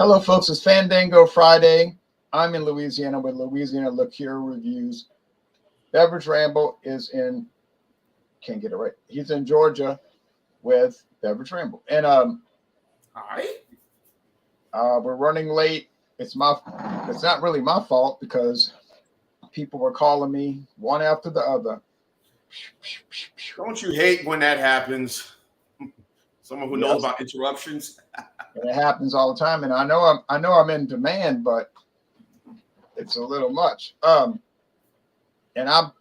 Hello, folks. It's Fandango Friday. I'm in Louisiana with Louisiana Liqueur Reviews. Beverage Ramble is in, can't get it right. He's in Georgia with Beverage Ramble. And All right. we're running late. It's not really my fault because people were calling me one after the other. Don't you hate when that happens? Someone who knows about interruptions. And it happens all the time. And I know I'm in demand, but it's a little much. And I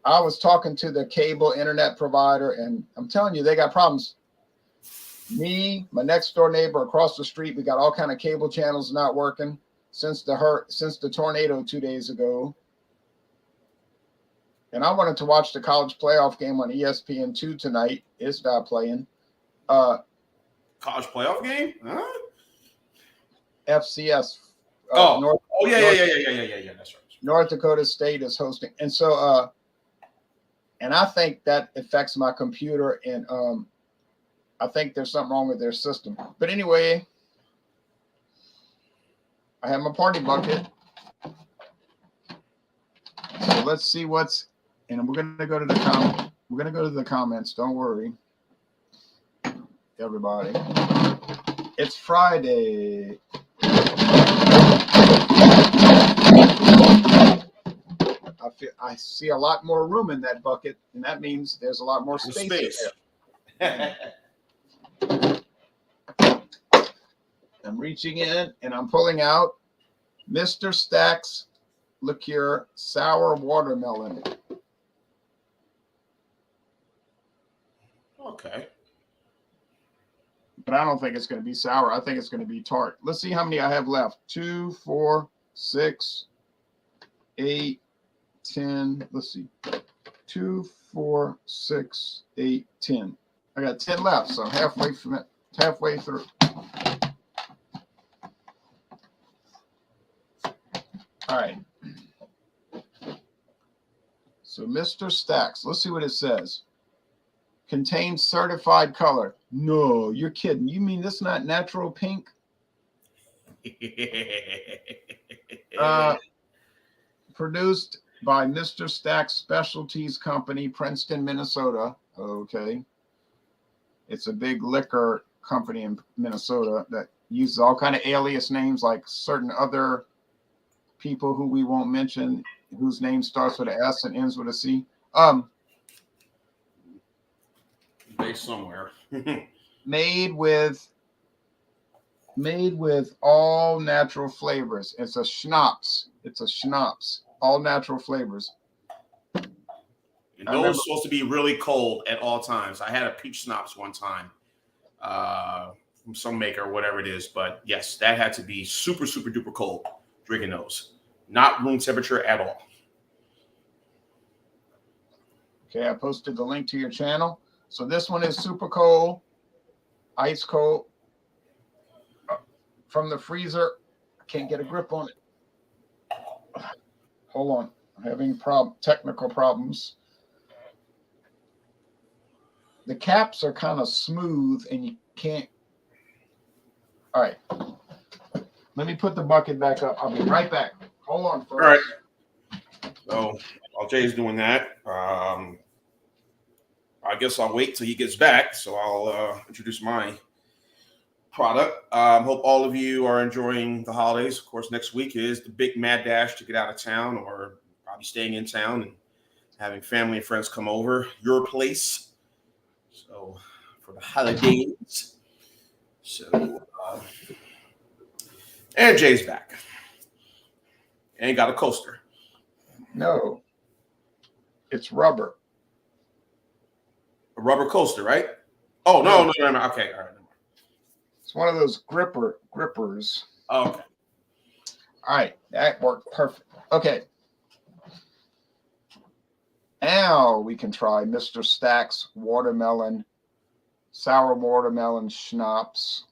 was talking to the cable internet provider, and I'm telling you, they got problems. Me, my next door neighbor across the street, we got all kind of cable channels not working since the tornado 2 days ago. And I wanted to watch the college playoff game on ESPN2 tonight. It's not playing. College playoff game? Huh? FCS. Yeah. That's right. North Dakota State is hosting, and so and I think that affects my computer, and I think there's something wrong with their system. But anyway, I have my party bucket, so let's see what's. And we're gonna go to the comment. We're gonna go to the comments. Don't worry, everybody. It's Friday. I see a lot more room in that bucket, and that means there's a lot more space. In there. I'm reaching in and I'm pulling out Mr. Stack's Liqueur Sour Watermelon. Okay. But I don't think it's going to be sour. I think it's going to be tart. Let's see how many I have left. 2, 4, 6, 8, 10. Let's see. 2, 4, 6, 8, 10. I got 10 left, so halfway through. All right. So Mr. Stacks, let's see what it says. Contains certified color. No, you're kidding. You mean this is not natural pink? Produced by Mr. Stack's Specialties Company, Princeton, Minnesota. Okay. It's a big liquor company in Minnesota that uses all kind of alias names like certain other people who we won't mention, whose name starts with an S and ends with a C. Based somewhere. made with all natural flavors. It's a schnapps. All natural flavors. And those are supposed to be really cold at all times. I had a peach schnapps one time from some maker or whatever it is. But yes, that had to be super, super duper cold drinking those. Not room temperature at all. Okay, I posted the link to your channel. So this one is super cold, ice cold, from the freezer. I can't get a grip on it. Hold on, I'm having technical problems. The caps are kind of smooth and you can't. All right, let me put the bucket back up. I'll be right back. Hold on, folks. All right. So while Jay's doing that, I guess I'll wait till he gets back. So I'll introduce my product. Hope all of you are enjoying the holidays. Of course, next week is the big mad dash to get out of town, or probably staying in town and having family and friends come over your place. So for the holidays. So and Jay's back. And got a coaster. No, it's rubber. A rubber coaster, right? Oh, no. Okay, all right. It's one of those grippers. Okay. All right, that worked perfect. Okay. Now we can try Mr. Stack's sour watermelon schnapps.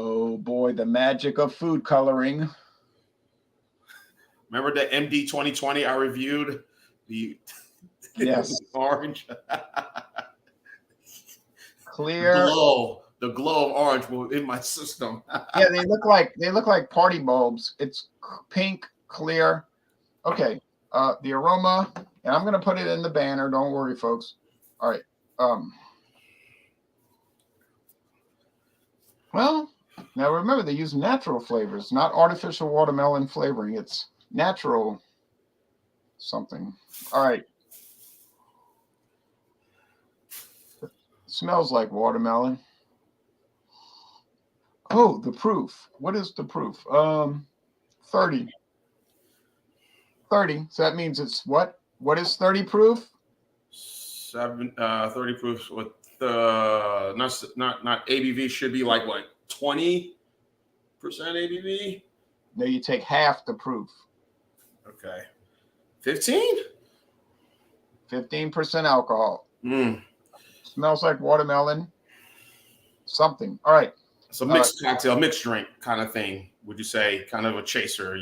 Oh boy, the magic of food coloring. Remember the MD 2020 I reviewed? The Yes. orange. Clear. The glow of orange was in my system. Yeah, they look like party bulbs. It's pink, clear. Okay. The aroma, and I'm gonna put it in the banner. Don't worry, folks. All right. Well, now remember they use natural flavors, not artificial watermelon flavoring. It's natural something. All right. Smells like watermelon. Oh, the proof. What is the proof? 30. 30. So that means it's what? What is 30 proof? 30 proof with not ABV should be like what 20% ABV. No, you take half the proof. Okay, 15. 15% alcohol. Smells like watermelon. Something. All right. It's a mixed cocktail, mixed drink kind of thing. Would you say kind of a chaser?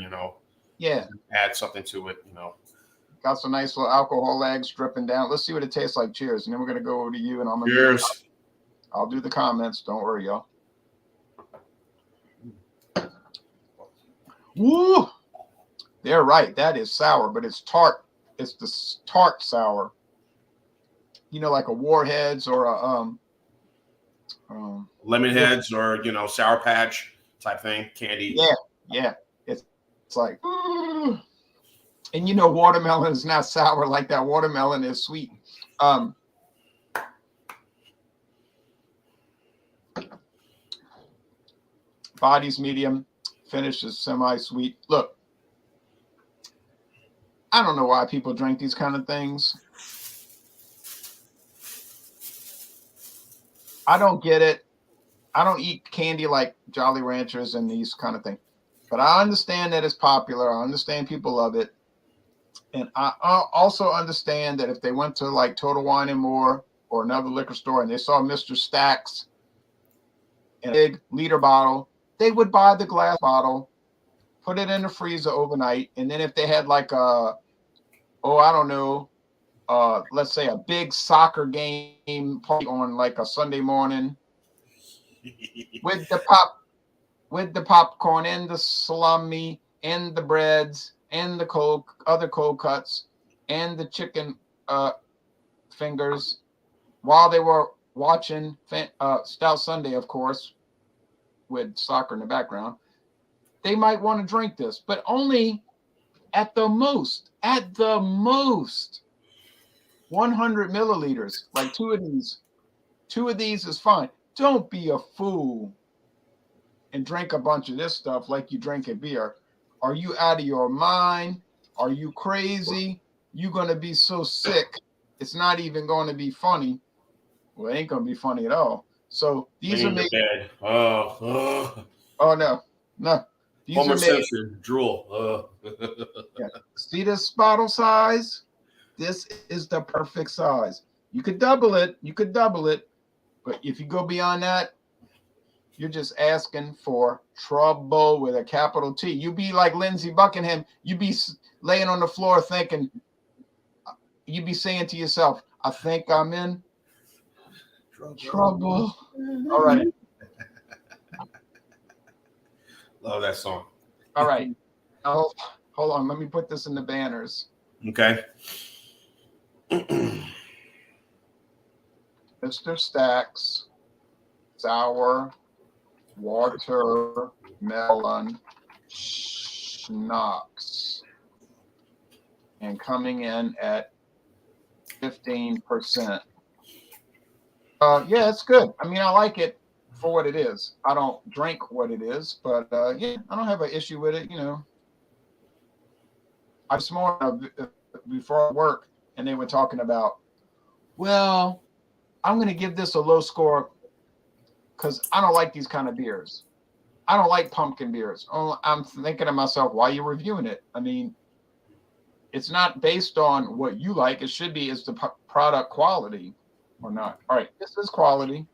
Yeah. Add something to it. Got some nice little alcohol legs dripping down. Let's see what it tastes like. Cheers. And then we're gonna go over to you, and Cheers. I'll do the comments. Don't worry, y'all. Woo! They're right. That is sour, but it's tart. It's the tart sour. Like a Warheads or a Lemon Heads or Sour Patch type thing, candy. Yeah. It's like, ooh. And watermelon is not sour like that. Watermelon is sweet. Body's medium, finish is semi-sweet. Look, I don't know why people drink these kind of things. I don't get it. I don't eat candy like Jolly Ranchers and these kind of things. But I understand that it's popular. I understand people love it. And I also understand that if they went to like Total Wine and More or another liquor store and they saw Mr. Stacks in a big liter bottle, they would buy the glass bottle, put it in the freezer overnight. And then if they had like let's say a big soccer game party on like a Sunday morning with the popcorn and the salami and the breads and the other cold cuts and the chicken fingers while they were watching Stout Sunday, of course, with soccer in the background, they might want to drink this, but only at the most 100 milliliters. Like two of these is fine. Don't be a fool and drink a bunch of this stuff like you drink a beer. Are you out of your mind? Are you crazy? You're going to be so sick. It's not even going to be funny. Well, it ain't going to be funny at all. So these are made. Oh, no. These Homer are made. Simpson, drool. Yeah. See this bottle size? This is the perfect size. You could double it. But if you go beyond that, you're just asking for trouble with a capital T. You be like Lindsey Buckingham. You be laying on the floor thinking, you be saying to yourself, I think I'm in trouble. All right. Love that song. All right. Oh, hold on. Let me put this in the banners. Okay. Mr. Stacks, sour, watermelon, schnapps, and coming in at 15%. Yeah, it's good. I mean, I like it for what it is. I don't drink what it is, but yeah, I don't have an issue with it. I this morning before work, and they were talking about, well, I'm going to give this a low score because I don't like these kind of beers. I don't like pumpkin beers. I'm thinking to myself, why are you reviewing it? I mean, it's not based on what you like. It should be, is the product quality or not? All right, this is quality.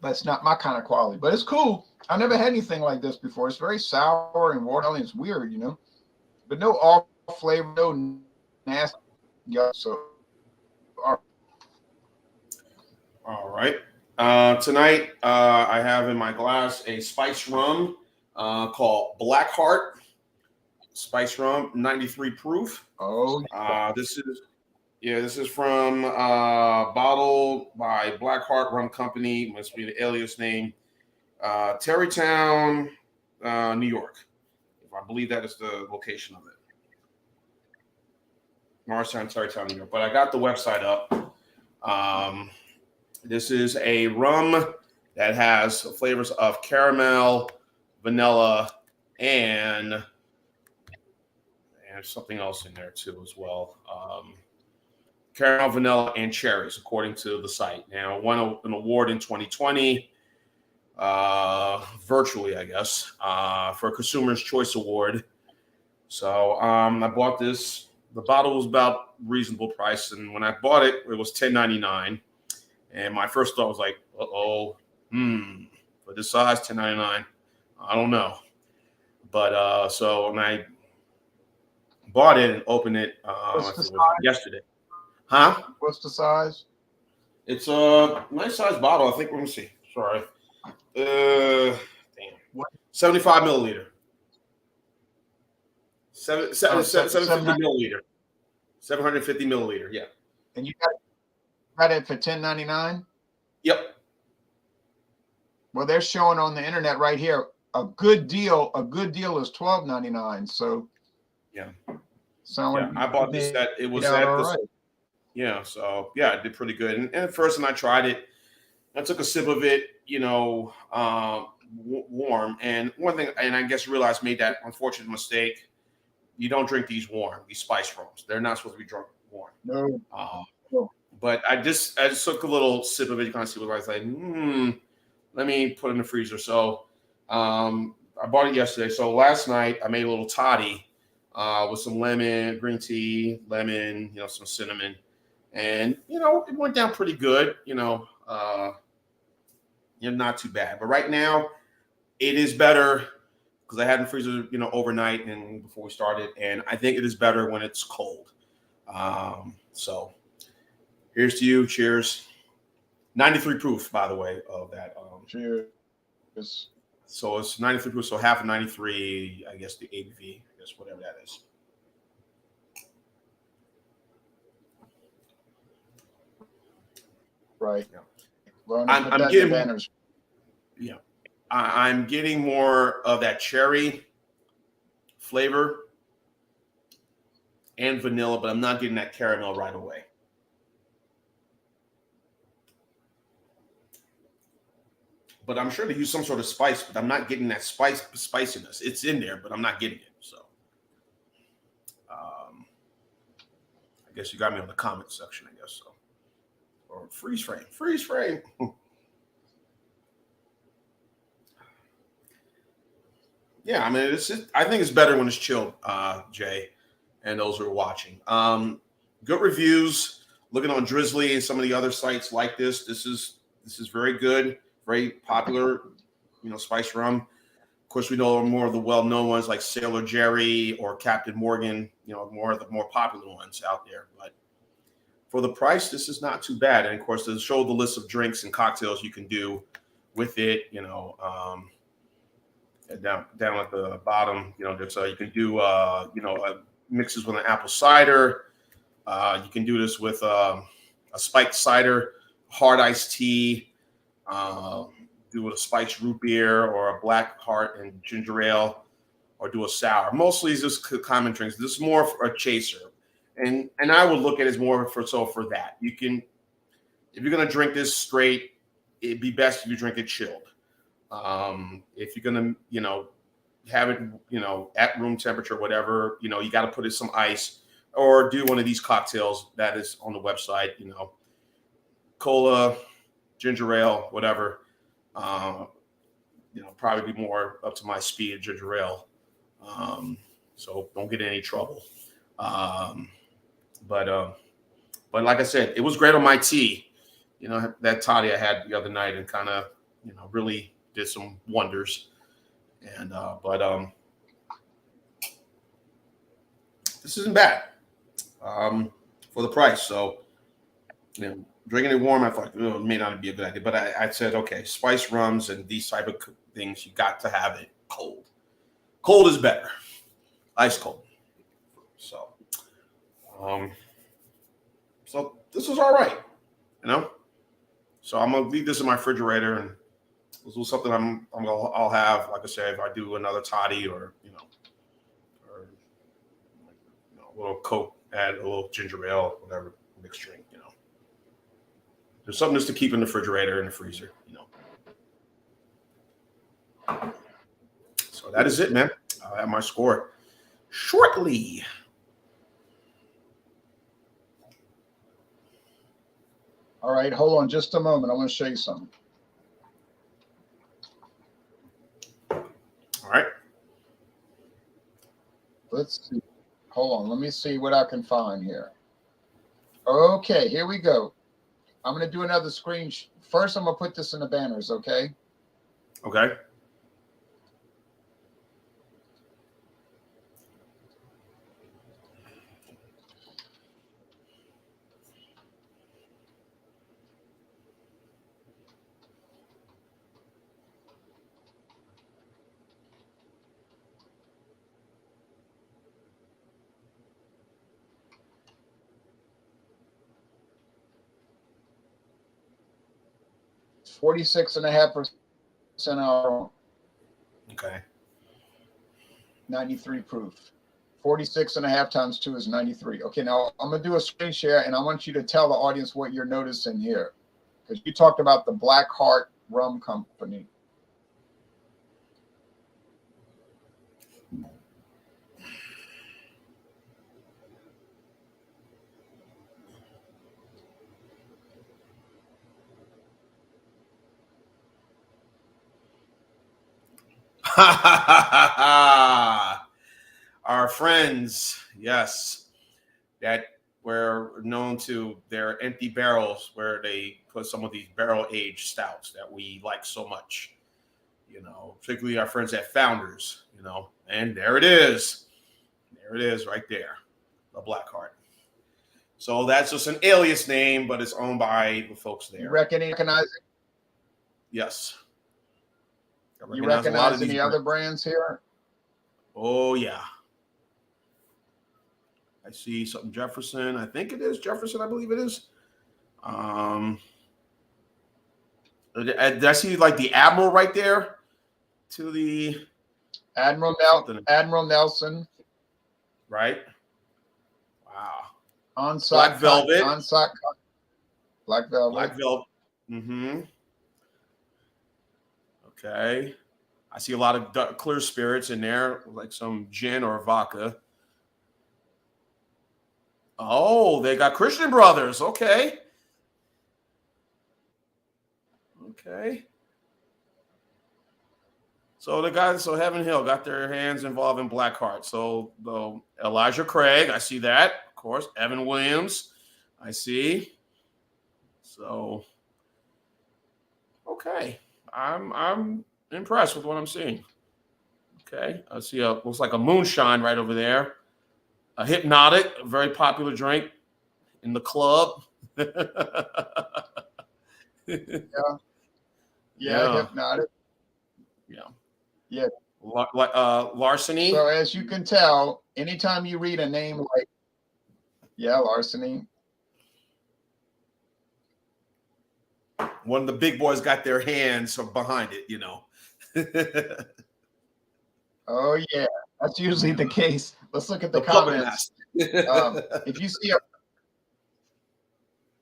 But it's not my kind of quality. But it's cool. I never had anything like this before. It's very sour and watermelon. It's weird, but no off flavor, no nasty. Yeah, so All right. Tonight, I have in my glass a spice rum called Blackheart. Spice rum, 93 proof. oh, This is from bottled by Blackheart Rum Company. Must be the alias name. Terrytown, New York. I believe that is the location of it. Morristown, Terrytown, New York. But I got the website up. This is a rum that has flavors of caramel, vanilla, and something else in there too as well. Caramel, vanilla, and cherries, according to the site. Now, won an award in 2020, virtually, I guess, for a Consumer's Choice Award. So I bought this. The bottle was about reasonable price, and when I bought it, it was $10.99. And my first thought was like, for this size, $10.99, I don't know. But so when I bought it and opened it, yesterday. Huh? What's the size? It's a nice size bottle. I think. Let me see. Sorry. 75 milliliter. 750 milliliter. 750 milliliter. Yeah. And you got it for $10.99. Yep. Well, they're showing on the internet right here a good deal. A good deal is $12.99. So yeah. I bought this. That it was at this. Right. Yeah. So yeah, it did pretty good. And at first, when I tried it, I took a sip of it. Warm. And one thing, and I guess realized made that unfortunate mistake. You don't drink these warm. These spice rums. They're not supposed to be drunk warm. No. But I just took a little sip of it. You kind of see what I was like. Let me put it in the freezer. So I bought it yesterday. So last night I made a little toddy with some lemon, green tea, lemon, some cinnamon, and it went down pretty good. Not too bad. But right now it is better because I had it in the freezer, overnight and before we started, and I think it is better when it's cold. So. Here's to you. Cheers. 93 proof, by the way, of that. Cheers. So it's 93 proof. So half of 93, I guess the ABV, I guess whatever that is. Right. Yeah. Well, I'm getting more of that cherry flavor and vanilla, but I'm not getting that caramel right away. But I'm sure they use some sort of spice, but I'm not getting that spiciness. It's in there, but I'm not getting it. So I guess you got me on the comment section, I guess so. Or freeze frame. Yeah, I mean, I think it's better when it's chilled, Jay, and those who are watching. Good reviews. Looking on Drizzly and some of the other sites like this. This is very good. Very popular, spice rum. Of course, we know more of the well-known ones like Sailor Jerry or Captain Morgan, more of the more popular ones out there. But for the price, this is not too bad. And of course, to show the list of drinks and cocktails you can do with it, down at the bottom, there's you can do, mixes with an apple cider. You can do this with a spiked cider, hard iced tea. Do a spiked root beer or a black heart and ginger ale, or do a sour. Mostly it's just common drinks. This is more for a chaser, and I would look at it as more for that. You can, if you're gonna drink this straight, it'd be best if you drink it chilled. If you're gonna, have it, at room temperature, whatever, you got to put in some ice or do one of these cocktails that is on the website. Cola, ginger ale, whatever, probably be more up to my speed of ginger ale. So don't get in any trouble. But like I said, it was great on my tea, that toddy I had the other night, and kind of, really did some wonders. And this isn't bad for the price. So, drinking it warm, I thought it may not be a good idea. But I said, okay, spice rums and these type of things, you got to have it cold. Cold is better. Ice cold. So, so this was all right, So I'm gonna leave this in my refrigerator, and this was something I'll have. Like I said, if I do another toddy or a little Coke, add a little ginger ale, whatever mixed drink, There's something just to keep in the refrigerator and the freezer, So that is it, man. I'll have my score shortly. All right, hold on just a moment. I want to show you something. All right. Let's see. Hold on. Let me see what I can find here. Okay, here we go. I'm going to do another screen. First, I'm going to put this in the banners, okay? Okay. It's 46.5% alcohol. Okay. 93 proof. 46.5 times 2 is 93. Okay, now I'm going to do a screen share, and I want you to tell the audience what you're noticing here. Because you talked about the Black Heart Rum Company. Our friends, yes, that were known to their empty barrels where they put some of these barrel-aged stouts that we like so much, particularly our friends at Founders, and there it is. There it is right there, the Black Heart. So that's just an alias name, but it's owned by the folks there. You recognize it? Yes. You recognize any other brands here? Oh, yeah. I see something Jefferson. I think it is Jefferson. I believe it is. Did I see like the Admiral right there to the Admiral Nelson. Right. Wow. On-site Black Velvet. On-site Black Velvet. Black Velvet. Mm-hmm. Okay. I see a lot of clear spirits in there, like some gin or vodka. Oh, they got Christian Brothers. Okay. Okay. So Heaven Hill got their hands involved in Black Heart. So the Elijah Craig, I see that, of course. Evan Williams, I see. So, okay. I'm impressed with what I'm seeing. Okay. I see looks like a moonshine right over there. A Hypnotic, a very popular drink in the club. Yeah, Hypnotic. Yeah. Larceny. So as you can tell, anytime you read a name like, Larceny. One of the big boys got their hands behind it, Oh, yeah. That's usually the case. Let's look at the comments. If you see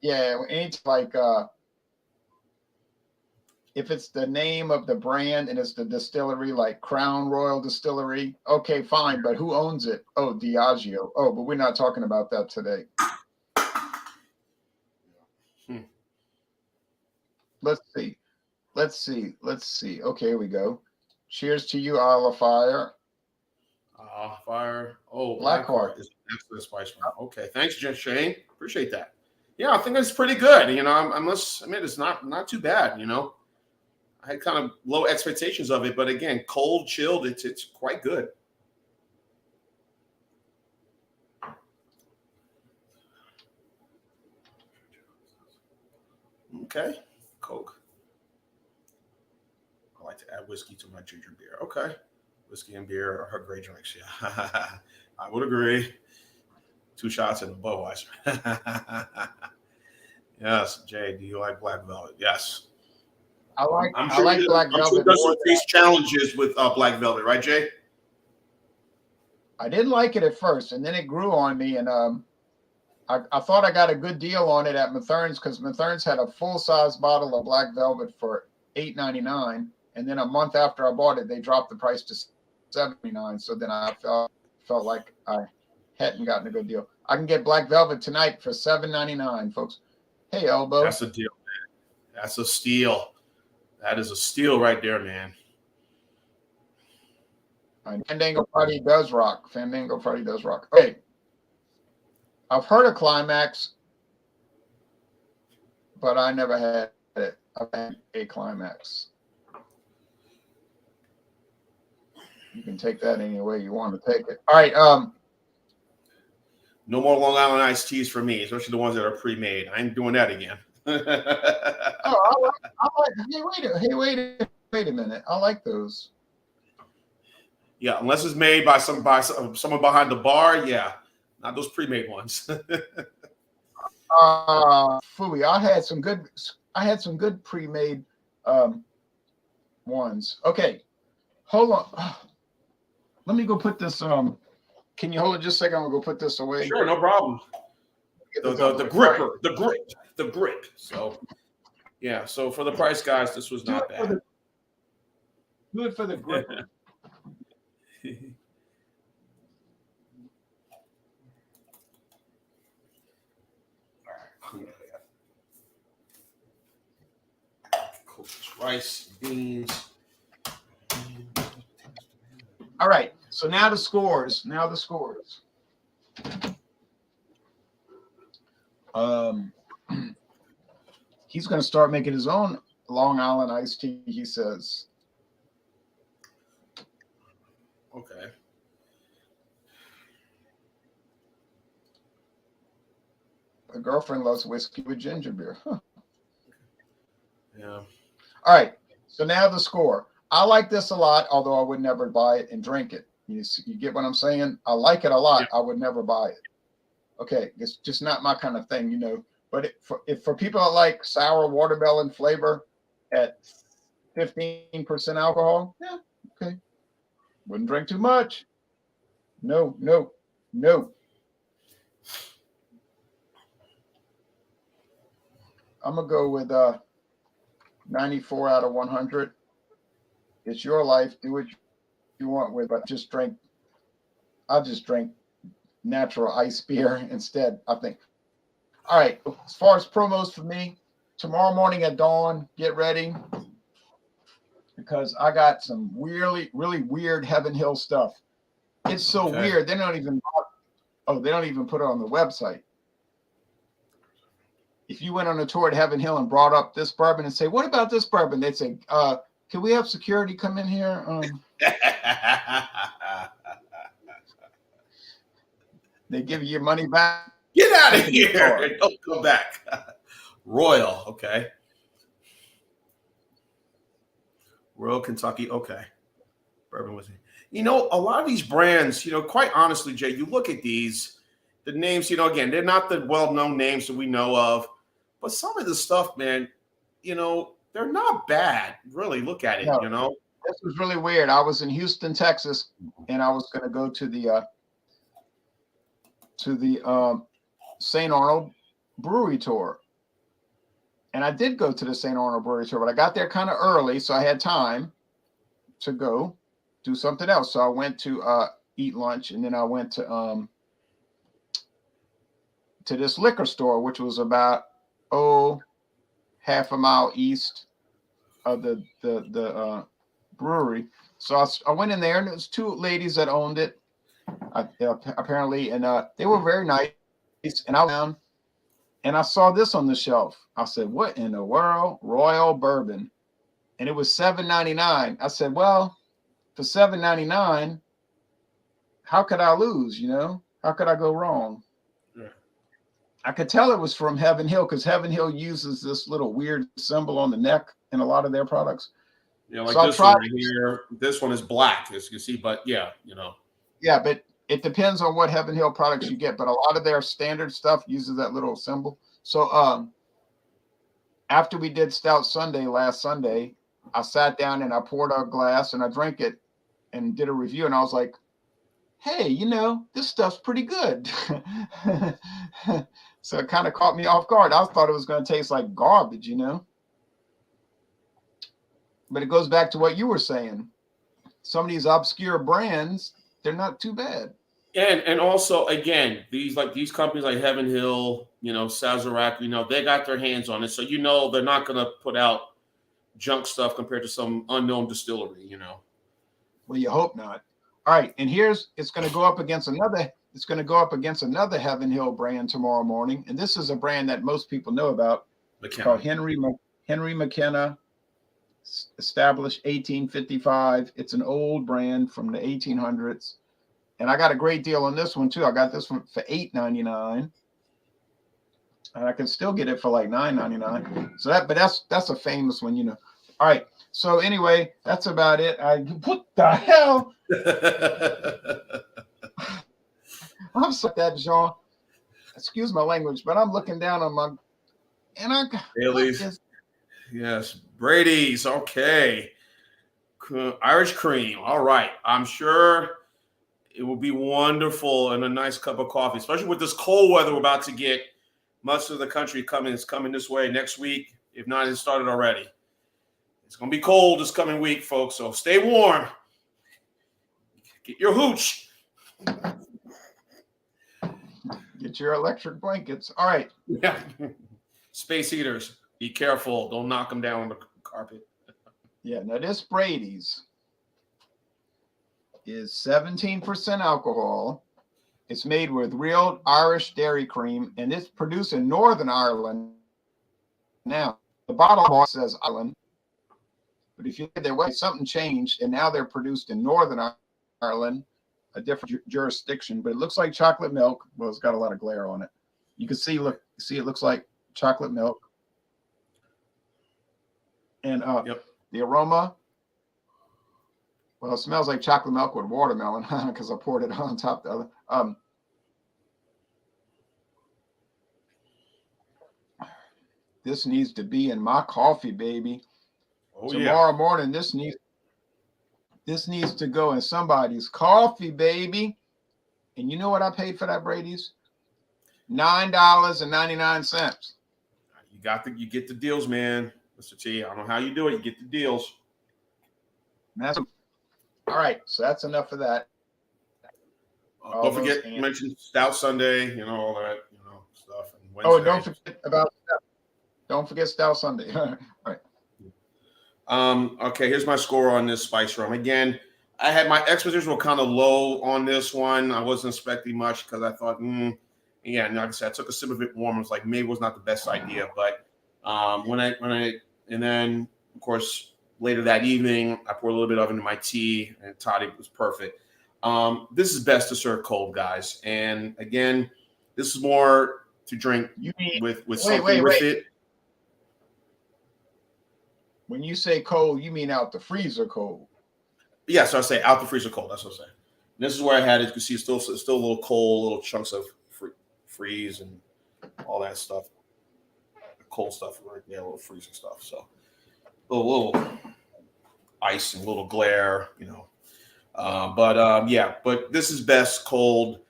it's like if it's the name of the brand and it's the distillery, like Crown Royal Distillery, okay, fine. But who owns it? Oh, Diageo. Oh, but we're not talking about that today. Let's see. Okay, here we go. Cheers to you, Isle of Fire. Fire. Oh, Black Heart is the spice one. Okay, thanks, Shane. Appreciate that. Yeah, I think it's pretty good. I must admit it's not too bad. I had kind of low expectations of it, but again, cold, chilled, it's quite good. Okay, Coke. I like to add whiskey to my ginger beer. Okay, whiskey and beer are her great drinks. Yeah, I would agree. 2 shots in the Budweiser. Yes, Jay, do you like Black Velvet? Yes. I like Black I'm sure Velvet there's more. some taste challenges with Black Velvet, right, Jay? I didn't like it at first, and then it grew on me, and I thought I got a good deal on it at Mathern's because Mathern's had a full-size bottle of Black Velvet for $8.99, and then a month after I bought it, they dropped the price to $7.99. So then I felt like I hadn't gotten a good deal. I can get Black Velvet tonight for $7.99, folks. Hey, Elbow. That's a deal, man. That's a steal. That is a steal right there, man. Fandango Friday does rock. Fandango Friday does rock. Okay. I've heard of Climax, but I never had it. I've had a Climax. You can take that any way you want to take it. All right. No more Long Island iced teas for me, especially the ones that are pre-made. I ain't doing that again. Oh, I like. Hey, wait a minute. I like those. Yeah, unless it's made by someone behind the bar. Yeah, not those pre-made ones. Fooey. I had some good pre-made ones. Okay, hold on. Let me go put this. Can you hold it just a second? I'm gonna go put this away. Sure, no problem. The gripper, the grip. So, yeah. So for the price, guys, this was not bad. Do it for the grip. Cook this rice, beans. All right. So now the scores. He's going to start making his own Long Island iced tea, he says. Okay. My girlfriend loves whiskey with ginger beer. Huh. Yeah. All right. So now the score. I like this a lot, although I would never buy it and drink it. You get what I'm saying? I like it a lot. Yeah. I would never buy it. Okay. It's just not my kind of thing, you know. But if for people that like sour watermelon flavor at 15% alcohol, yeah, okay. Wouldn't drink too much. No. I'm going to go with 94 out of 100. It's your life. Do what you want with it. But I'll just drink natural ice beer instead, I think. All right. As far as promos for me, tomorrow morning at dawn, get ready because I got some really, really weird Heaven Hill stuff. It's so weird. They don't even put it on the website. If you went on a tour at Heaven Hill and brought up this bourbon and say, what about this bourbon? They'd say, can we have security come in here? They give you your money back. Get out of here. Don't come back. Royal, okay. Royal Kentucky, okay. Bourbon was, you know, a lot of these brands, you know, quite honestly, Jay, you look at these, the names, you know, again, they're not the well-known names that we know of, but some of the stuff, man, you know, they're not bad. Really, look at it, no. You know. This was really weird. I was in Houston, Texas, and I was going to go to the St. Arnold Brewery tour. And I did go to the St. Arnold Brewery tour, but I got there kind of early, so I had time to go do something else. So I went to eat lunch, and then I went to this liquor store, which was about half a mile east of the brewery. So I went in there, and it was 2 ladies that owned it, apparently, and they were very nice. And I went down, and I saw this on the shelf. I said, "What in the world? Royal Bourbon." and it was $7.99. I said, well, for $7.99, how could I lose? How could I go wrong? Yeah. I could tell it was from Heaven Hill because Heaven Hill uses this little weird symbol on the neck in a lot of their products. Like so this one right here. This one is black, as you can see, but yeah. Yeah, but it depends on what Heaven Hill products you get. But a lot of their standard stuff uses that little symbol. So after we did Stout Sunday last Sunday, I sat down and I poured a glass and I drank it and did a review. And I was like, hey, this stuff's pretty good. So it kind of caught me off guard. I thought it was going to taste like garbage, But it goes back to what you were saying. Some of these obscure brands, they're not too bad. And also, again, these companies like Heaven Hill, Sazerac, they got their hands on it. So, they're not going to put out junk stuff compared to some unknown distillery, Well, you hope not. All right. And it's going to go up against another Heaven Hill brand tomorrow morning. And this is a brand that most people know about. It's called Henry McKenna, established 1855. It's an old brand from the 1800s. And I got a great deal on this one too. I got this one for $8.99. And I can still get it for like $9.99. So that's a famous one, All right. So anyway, that's about it. What the hell? I'm sorry that, Jean. Excuse my language, but I'm looking down on my Bailey's. Yes, Brady's. Okay. Irish cream. All right. I'm sure it will be wonderful and a nice cup of coffee, especially with this cold weather we're about to get. Much of the country is coming this way next week. If not, it started already. It's going to be cold this coming week, folks. So stay warm. Get your hooch. Get your electric blankets. All right. Yeah. Space heaters. Be careful. Don't knock them down on the carpet. Yeah. Now this Brady's is 17% alcohol. It's made with real Irish dairy cream, and it's produced in Northern Ireland. Now, the bottle says Ireland, but if you look at their website, something changed, and now they're produced in Northern Ireland, a different jurisdiction, but it looks like chocolate milk. Well, it's got a lot of glare on it. You can see, it looks like chocolate milk. And the aroma, well, it smells like chocolate milk with watermelon because I poured it on top of the other. This needs to be in my coffee, baby. Tomorrow morning, this needs to go in somebody's coffee, baby. And you know what I paid for that, Brady's? $9.99. You get the deals, man. Mr. T, I don't know how you do it. You get the deals. All right, so that's enough of that. Don't forget to mention Stout Sunday, all that, stuff. And Wednesday. Don't forget Stout Sunday. All right. Okay, here's my score on this spice rum. Again, I had my expectations were kind of low on this one. I wasn't expecting much because I thought, like I said, I took a sip of it warm. I was like, maybe it was not the best idea. But and then of course later that evening, I poured a little bit of it into my tea, and toddy was perfect. This is best to serve cold, guys. And again, this is more to drink with something with it. When you say cold, you mean out the freezer cold? Yeah, so I say out the freezer cold. That's what I'm saying. And this is where I had it. You can see it's still a little cold, little chunks of freeze and all that stuff. Cold stuff, right? Yeah, a little freezing stuff. So a little ice and a little glare, But this is best cold,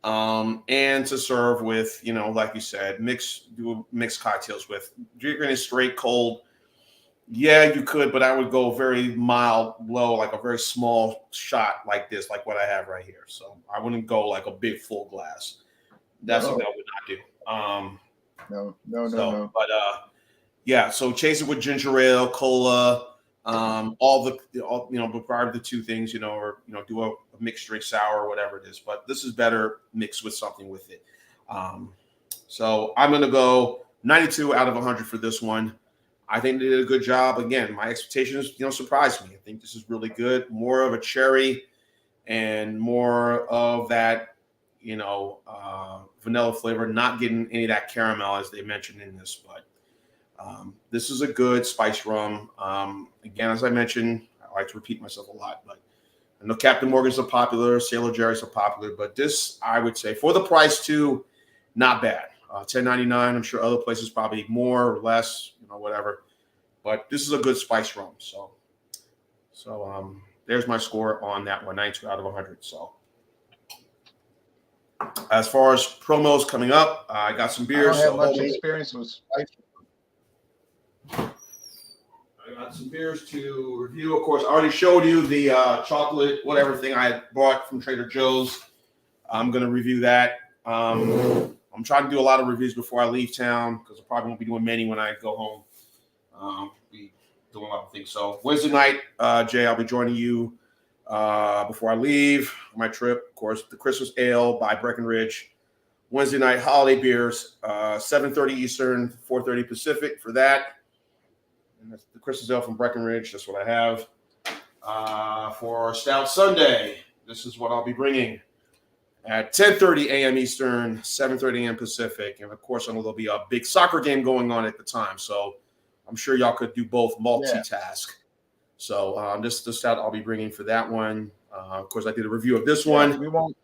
and to serve with, like you said, do mixed cocktails with. Drinking it straight cold. Yeah, you could, but I would go very mild, low, like a very small shot like this, like what I have right here. So I wouldn't go like a big full glass. That's something I would not do. No. But so chase it with ginger ale, cola, prior to the two things, or do a mixed drink sour or whatever it is. But this is better mixed with something with it. So I'm gonna go 92 out of 100 for this one. I think they did a good job. Again, my expectations, surprised me. I think this is really good. More of a cherry and more of that, vanilla flavor, not getting any of that caramel as they mentioned in this. But this is a good spice rum. Again, as I mentioned, I like to repeat myself a lot, but I know Captain Morgan's are popular, Sailor Jerry's are popular, but this, I would say, for the price too, not bad. $10.99. I'm sure other places probably more or less, whatever. But this is a good spice rum. So there's my score on that one, 92 out of 100. So as far as promos coming up, I got some beers. I don't have much experience with spice. I got some beers to review. Of course, I already showed you the chocolate, whatever thing I had bought from Trader Joe's. I'm going to review that. I'm trying to do a lot of reviews before I leave town because I probably won't be doing many when I go home. Be doing a lot of things. So Wednesday night, Jay, I'll be joining you before I leave my trip. Of course, the Christmas Ale by Breckenridge. Wednesday night, holiday beers, 7:30 Eastern, 4:30 Pacific for that. And that's the Christmas Ale from Breckenridge. That's what I have. For Stout Sunday, this is what I'll be bringing at 10:30 a.m. Eastern, 7:30 a.m. Pacific. And, of course, I know there'll be a big soccer game going on at the time. So I'm sure y'all could do both multitask. Yeah. So this is the stout I'll be bringing for that one. Of course, I did a review of this one. We won't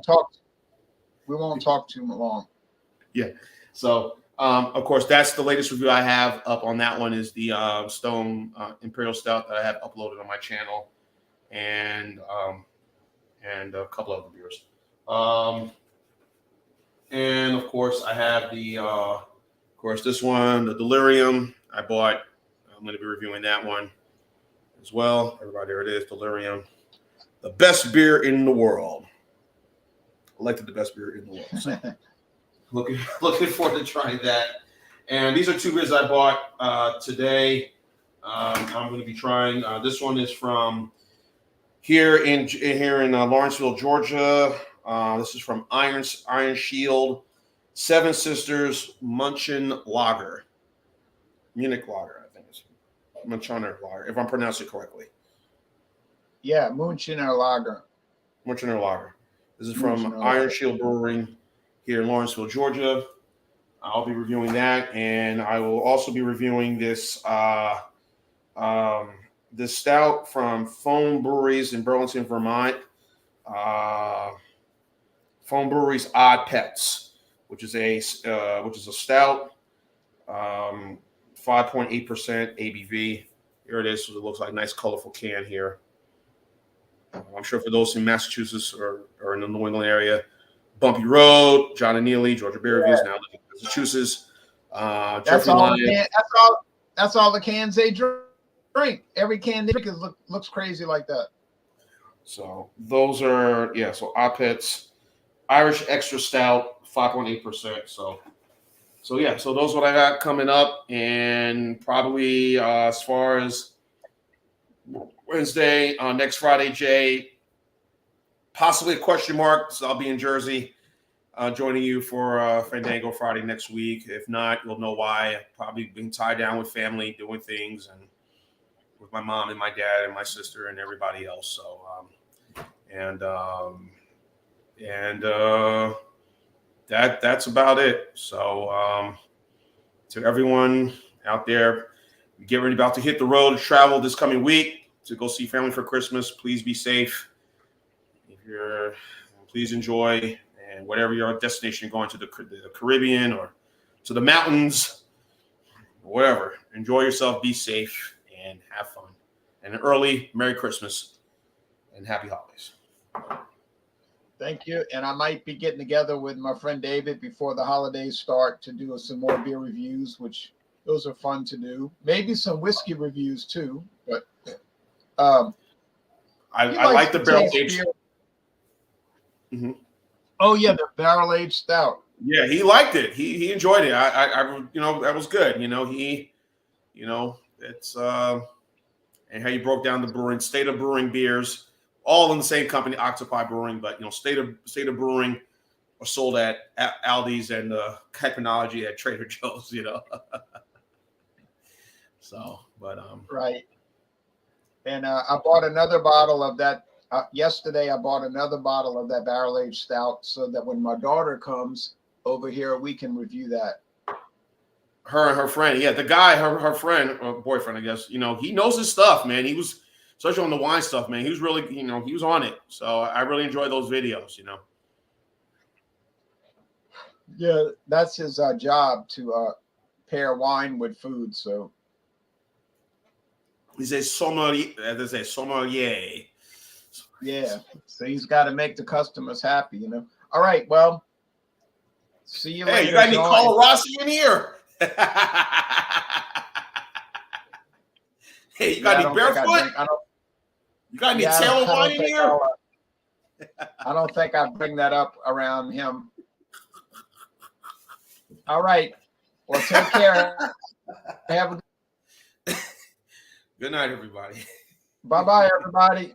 talk too long. Yeah. So, of course, that's the latest review I have up on that one is the Stone Imperial Stout that I have uploaded on my channel, and a couple other beers. And of course, I have this one, the Delirium. I bought. I'm going to be reviewing that one as well. Everybody, there it is, Delirium, the best beer in the world. Elected the best beer in the world. So. Looking forward to trying that. And these are two beers I bought today. I'm going to be trying. This one is from here in Lawrenceville, Georgia. This is from Iron Shield, Seven Sisters Munchen Lager, Munich Lager, I think it's Munchener Lager, if I'm pronouncing it correctly. Yeah, Munchener Lager. Munchener Lager. This is from Iron Shield Brewing here in Lawrenceville, Georgia. I'll be reviewing that, and I will also be reviewing this this stout from Foam Breweries in Burlington, Vermont. Foam Breweries Odd Pets, which is a stout, 5.8% ABV. Here it is. So it looks like a nice, colorful can here. I'm sure for those in Massachusetts or in the New England area, Bumpy Road, John and Neely, Georgia Beer Reviews, now living in Massachusetts. That's all the cans they drink. Every can they drink looks crazy like that. So those are, so Opets, Irish Extra Stout, 5.8%. So those are what I got coming up. And probably as far as Wednesday, next Friday, Jay, possibly a question mark. So I'll be in Jersey joining you for Fandango Friday next week. If not, you'll know why. I've probably been tied down with family, doing things, and with my mom and my dad and my sister and everybody else. So, that's about it. So, to everyone out there, getting about to hit the road to travel this coming week to go see family for Christmas. Please be safe. Please enjoy, and whatever your destination, you're going to the Caribbean or to the mountains, whatever. Enjoy yourself, be safe, and have fun. And an early Merry Christmas and Happy Holidays. Thank you. And I might be getting together with my friend David before the holidays start to do some more beer reviews, which those are fun to do. Maybe some whiskey reviews too. But I like the barrel aged. Mm-hmm. Oh yeah, the barrel aged stout. Yeah, he liked it. He enjoyed it. I that was good. It's and how you broke down the brewing, State of Brewing beers, all in the same company, Octopi Brewing, but State of Brewing are sold at Aldi's and Capinology at Trader Joe's, So, but Right. And I bought another bottle of that yesterday. I bought another bottle of that barrel aged stout so that when my daughter comes over here, we can review that. Her and her friend, yeah, the guy, her friend or boyfriend, I guess, he knows his stuff, man. He was, especially on the wine stuff, man. He was really, he was on it. So I really enjoy those videos, Yeah, that's his job to pair wine with food. So he's a sommelier, as they say, sommelier. yeah, so he's got to make the customers happy, All right, well, see you later. Hey, you got any Carlo Rossi in here? Hey, you got any Barefoot? You got any Taylor wine in here? I don't think I bring that up around him. All right. Well, take care. Have a good night, everybody. Bye-bye, everybody.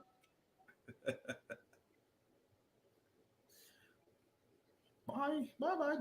Bye. Bye.